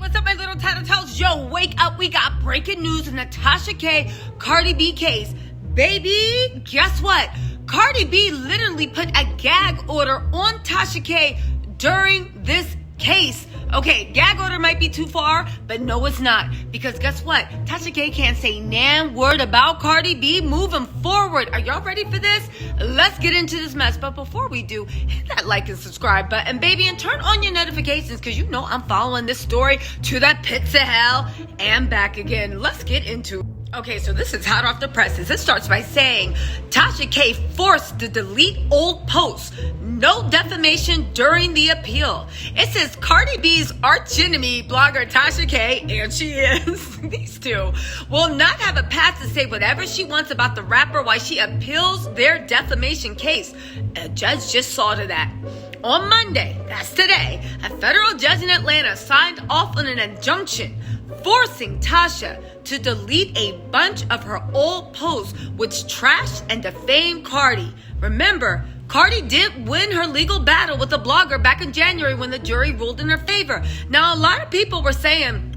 What's up, my little Tattle Tales? Yo, wake up. We got breaking news in the Tasha K. Cardi B case. Baby, guess what? Cardi B literally put a gag order on Tasha K during this case. Okay, gag order might be too far, but no, it's not. Because guess what? Tasha K can't say nan word about Cardi B moving forward. Are y'all ready for this? Let's get into this mess. But before we do, hit that like and subscribe button, baby, and turn on your notifications because you know I'm following this story to the pits of hell and back again. Let's get into it. Okay, so this is hot off the presses. It starts by saying Tasha K forced to delete old posts. No defamation during the appeal. It says Cardi B's archenemy, blogger Tasha K, and she is, these two, will not have a pass to say whatever she wants about the rapper while she appeals their defamation case. A judge just saw to that. On Monday, that's today, a federal judge in Atlanta signed off on an injunction forcing Tasha to delete a bunch of her old posts which trashed and defamed Cardi. Remember, Cardi did win her legal battle with the blogger back in January when the jury ruled in her favor. Now, a lot of people were saying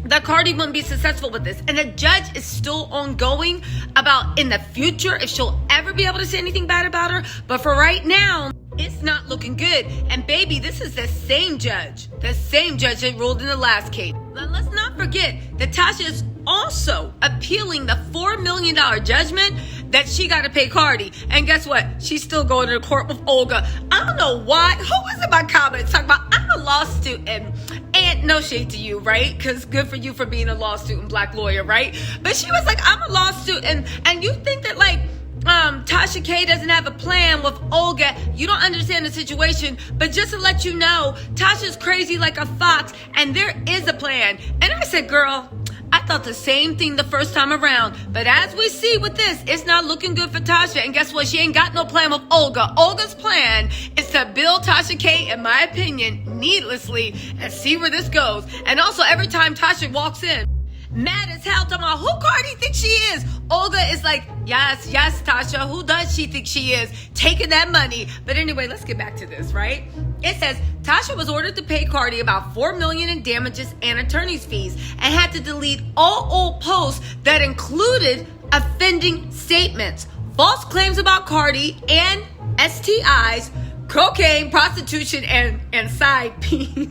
that Cardi wouldn't be successful with this, and the judge is still ongoing about in the future if she'll ever be able to say anything bad about her. But for right now, it's not looking good. And baby, this is the same judge that ruled in the last case. Now, let's not forget that Tasha is also appealing the $4 million judgment that she got to pay Cardi. And guess what? She's still going to court with Olga. I don't know why. Who was in my comments talking about I'm a law student? And no shade to you, right? Because good for you for being a law student, black lawyer, right? But she was like, I'm a law student. And you think that like, Tasha K doesn't have a plan with Olga. You don't understand the situation, but just to let you know, Tasha's crazy like a fox, and there is a plan. And I said, girl, I thought the same thing the first time around, but as we see with this, it's not looking good for Tasha. And guess what? She ain't got no plan with Olga. Olga's plan is to build Tasha K, in my opinion, needlessly, and see where this goes. And also, every time Tasha walks in, mad as hell, talking about who Cardi thinks she is. Olga is like, yes, Tasha, who does she think she is? Taking that money. But anyway, let's get back to this, right? It says Tasha was ordered to pay Cardi about $4 million in damages and attorney's fees and had to delete all old posts that included offending statements, false claims about Cardi and STIs, cocaine, prostitution, and side P.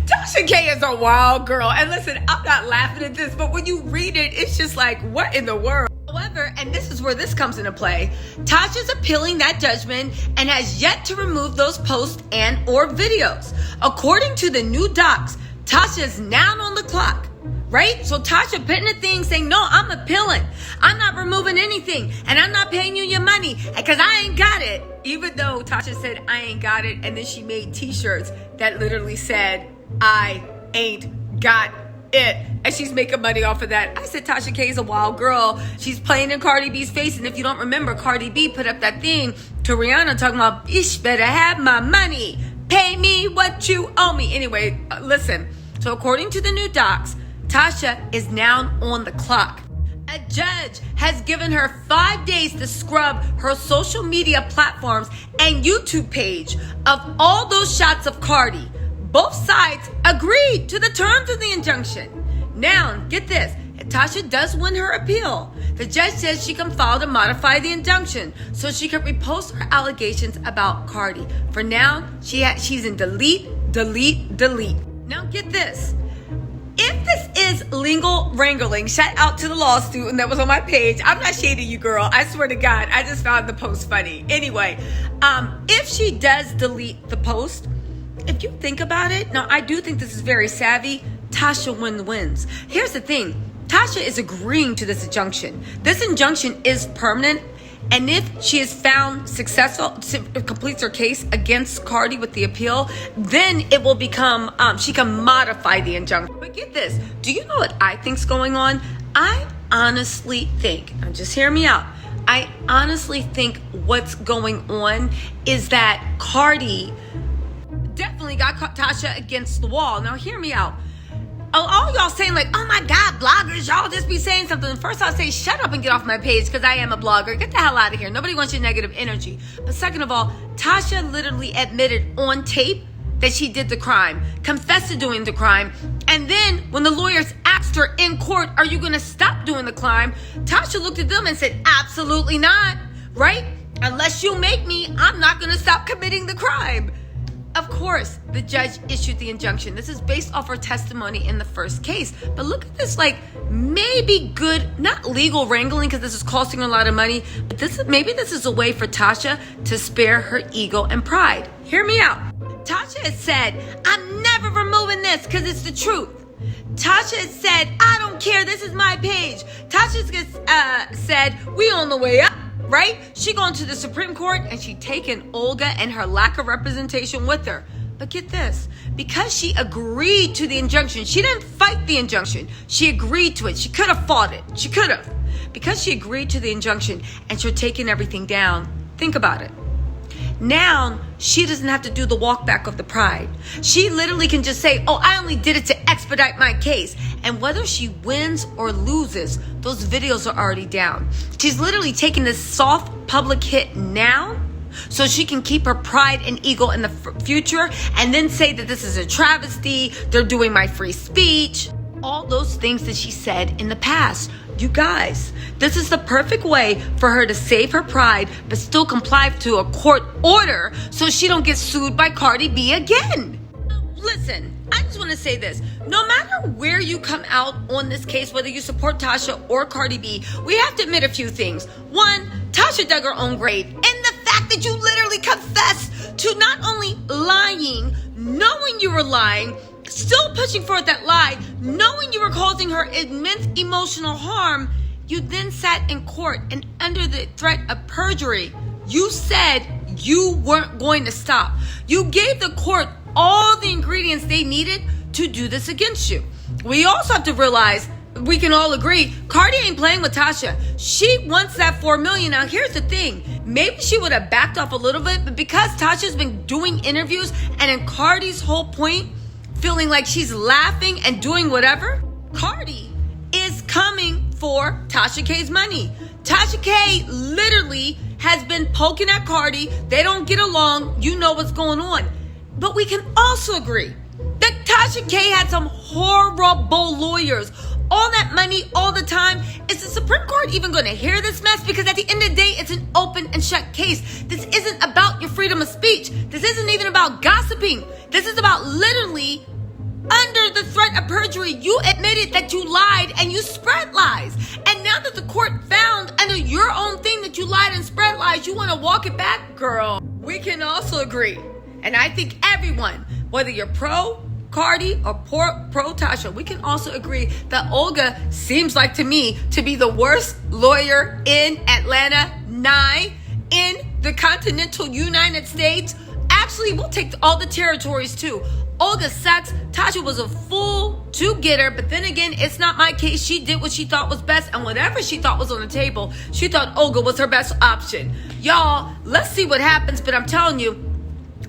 Tasha K is a wild girl. And listen, I'm not laughing at this, but when you read it, it's just like, what in the world? However, and this is where this comes into play, Tasha's appealing that judgment and has yet to remove those posts and or videos. According to the new docs, Tasha is now on the clock, right? So Tasha putting a thing saying, no, I'm appealing. I'm not removing anything. And I'm not paying you your money because I ain't got it. Even though Tasha said, I ain't got it. And then she made t-shirts that literally said, I ain't got it. And she's making money off of that. I said, Tasha K is a wild girl. She's playing in Cardi B's face. And if you don't remember, Cardi B put up that thing to Rihanna talking about, bitch, better have my money. Pay me what you owe me. Anyway, listen. So according to the new docs, Tasha is now on the clock. A judge has given her 5 days to scrub her social media platforms and YouTube page of all those shots of Cardi. Both sides agreed to the terms of the injunction. Now, get this. If Tasha does win her appeal, the judge says she can file to modify the injunction so she can repost her allegations about Cardi. For now, she's in delete. Now, get this. If this is legal wrangling, shout out to the law student that was on my page. I'm not shading you, girl. I swear to God, I just found the post funny. Anyway, if she does delete the post, if you think about it, now I do think this is very savvy, Tasha wins. Here's the thing. Tasha is agreeing to this injunction. This injunction is permanent. And if she is found successful, completes her case against Cardi with the appeal, then it will become, she can modify the injunction. But get this, do you know what I think's going on? I honestly think, and just hear me out, I honestly think what's going on is that Cardi definitely got Tasha against the wall. Now hear me out. All y'all saying like, oh my God, bloggers, y'all just be saying something. First, I'll say, shut up and get off my page because I am a blogger. Get the hell out of here. Nobody wants your negative energy. But second of all, Tasha literally admitted on tape that she did the crime, confessed to doing the crime, and then when the lawyers asked her in court, are you going to stop doing the crime? Tasha looked at them and said, absolutely not, right? Unless you make me, I'm not going to stop committing the crime. Of course, the judge issued the injunction. This is based off her testimony in the first case. But look at this, like, maybe good, not legal wrangling, because this is costing her a lot of money, but maybe this is a way for Tasha to spare her ego and pride. Hear me out. Tasha has said, I'm never removing this because it's the truth. Tasha has said, I don't care, this is my page. Tasha said, we on the way up. Right? She gone to the Supreme Court and she taken Olga and her lack of representation with her. But get this, because she agreed to the injunction, she didn't fight the injunction. She agreed to it. She could have fought it. She could have. Because she agreed to the injunction and she's taking everything down, think about it. Now, she doesn't have to do the walk back of the pride. She literally can just say, oh, I only did it to expedite my case. And whether she wins or loses, those videos are already down. She's literally taking this soft public hit now so she can keep her pride and ego in the future and then say that this is a travesty, they're doing my free speech. All those things that she said in the past. You guys, this is the perfect way for her to save her pride but still comply to a court order so she don't get sued by Cardi B again. Listen, I just want to say this. No matter where you come out on this case, whether you support Tasha or Cardi B, we have to admit a few things. One, Tasha dug her own grave. And the fact that you literally confessed to not only lying, knowing you were lying, still pushing forward that lie, knowing you were causing her immense emotional harm, you then sat in court and under the threat of perjury, you said you weren't going to stop. You gave the court all the ingredients they needed to do this against you. We also have to realize, we can all agree, Cardi ain't playing with Tasha. She wants that $4 million. Now, here's the thing. Maybe she would have backed off a little bit, but because Tasha's been doing interviews and in Cardi's whole point, feeling like she's laughing and doing whatever, Cardi is coming for Tasha K's money. Tasha K literally has been poking at Cardi. They don't get along. You know what's going on. But we can also agree that Tasha K had some horrible lawyers. All that money, all the time. Is the Supreme Court even going to hear this mess? Because at the end of the day, it's an open and shut case. This isn't about your freedom of speech. This isn't even about gossiping. This is about literally, under the threat of perjury, you admitted that you lied and you spread lies. And now that the court found under your own thing that you lied and spread lies, you want to walk it back? Girl, we can also agree. And I think everyone, whether you're pro Cardi or pro Tasha, we can also agree that Olga seems like to me to be the worst lawyer in Atlanta, in the continental United States. Actually, we'll take all the territories too. Olga sucks. Tasha was a fool to get her, but then again, it's not my case. She did what she thought was best, and whatever she thought was on the table, she thought Olga was her best option. Y'all, let's see what happens, but I'm telling you,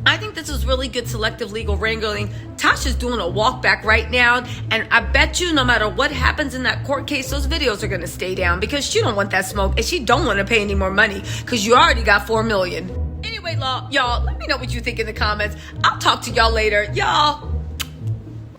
I think this is really good selective legal wrangling. Tasha's doing a walk back right now, and I bet you no matter what happens in that court case, those videos are going to stay down because she don't want that smoke, and she don't want to pay any more money because you already got $4 million. Anyway, y'all, let me know what you think in the comments. I'll talk to y'all later. Y'all.